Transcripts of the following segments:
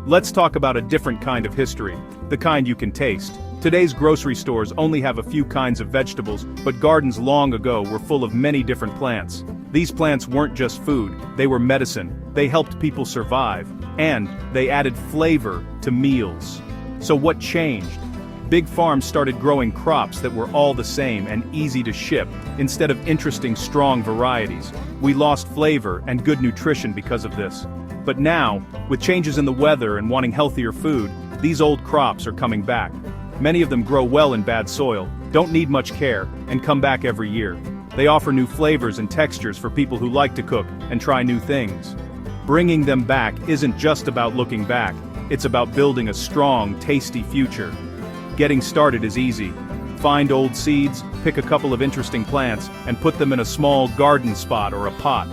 Let's talk about a different kind of history, the kind you can taste. Today's grocery stores only have a few kinds of vegetables, but gardens long ago were full of many different plants. These plants weren't just food, they were medicine, they helped people survive, and they added flavor to meals. So what changed? Big farms started growing crops that were all the same and easy to ship, instead of interesting strong varieties. We lost flavor and good nutrition because of this. But now, with changes in the weather and wanting healthier food, these old crops are coming back. Many of them grow well in bad soil, don't need much care, and come back every year. They offer new flavors and textures for people who like to cook and try new things. Bringing them back isn't just about looking back, it's about building a strong, tasty future. Getting started is easy. Find old seeds, pick a couple of interesting plants, and put them in a small garden spot or a pot.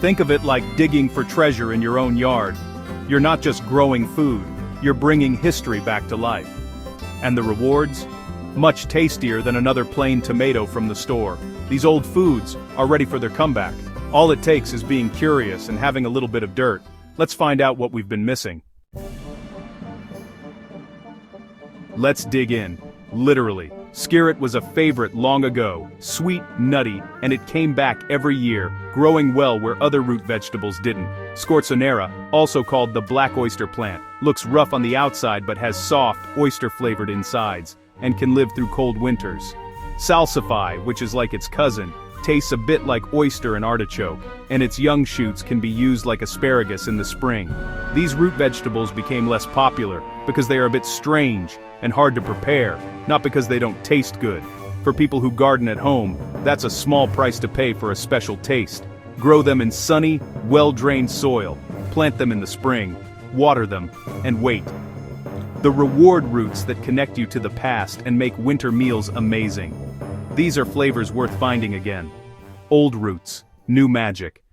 Think of it like digging for treasure in your own yard. You're not just growing food, you're bringing history back to life. And the rewards? Much tastier than another plain tomato from the store. These old foods are ready for their comeback. All it takes is being curious and having a little bit of dirt. Let's find out what we've been missing. Let's dig in. Literally. Skirret was a favorite long ago, sweet, nutty, and it came back every year, growing well where other root vegetables didn't. Scorzonera, also called the black oyster plant, looks rough on the outside but has soft, oyster-flavored insides, and can live through cold winters. Salsify, which is like its cousin, tastes a bit like oyster and artichoke, and its young shoots can be used like asparagus in the spring. These root vegetables became less popular because they are a bit strange and hard to prepare, not because they don't taste good. For people who garden at home, that's a small price to pay for a special taste. Grow them in sunny, well-drained soil, plant them in the spring, water them, and wait. The reward roots that connect you to the past and make winter meals amazing. These are flavors worth finding again. Old roots, new magic.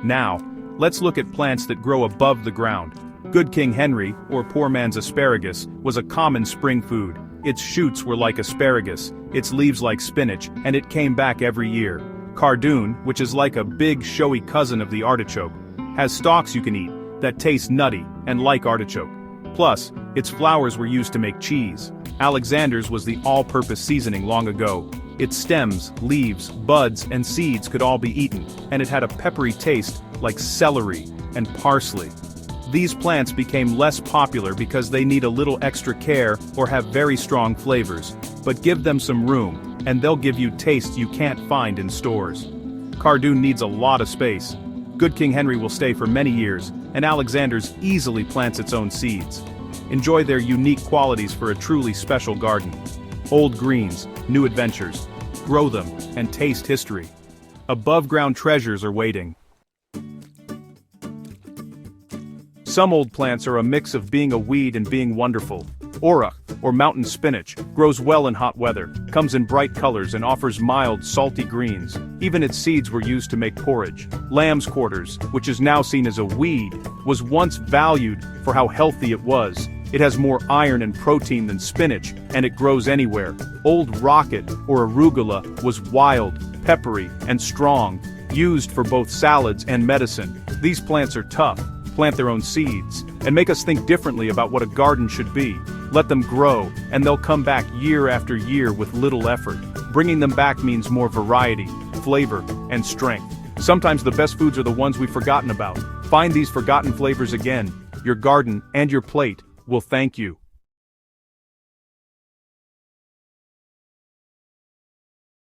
Now, let's look at plants that grow above the ground. Good King Henry, or poor man's asparagus, was a common spring food. Its shoots were like asparagus, its leaves like spinach, and it came back every year. Cardoon, which is like a big showy cousin of the artichoke, has stalks you can eat that taste nutty and like artichoke. Plus, its flowers were used to make cheese. Alexander's was the all-purpose seasoning long ago. Its stems, leaves, buds, and seeds could all be eaten, and it had a peppery taste like celery and parsley. These plants became less popular because they need a little extra care or have very strong flavors, but give them some room, and they'll give you tastes you can't find in stores. Cardoon needs a lot of space. Good King Henry will stay for many years, and Alexander's easily plants its own seeds. Enjoy their unique qualities for a truly special garden. Old greens, new adventures. Grow them, and taste history. Above-ground treasures are waiting. Some old plants are a mix of being a weed and being wonderful. Orach, or mountain spinach, grows well in hot weather, comes in bright colors and offers mild, salty greens. Even its seeds were used to make porridge. Lamb's quarters, which is now seen as a weed, was once valued for how healthy it was. It has more iron and protein than spinach, and it grows anywhere. Old rocket, or arugula, was wild, peppery, and strong, used for both salads and medicine. These plants are tough, plant their own seeds, and make us think differently about what a garden should be. Let them grow, and they'll come back year after year with little effort. Bringing them back means more variety, flavor, and strength. Sometimes the best foods are the ones we've forgotten about. Find these forgotten flavors again. Your garden and your plate will thank you.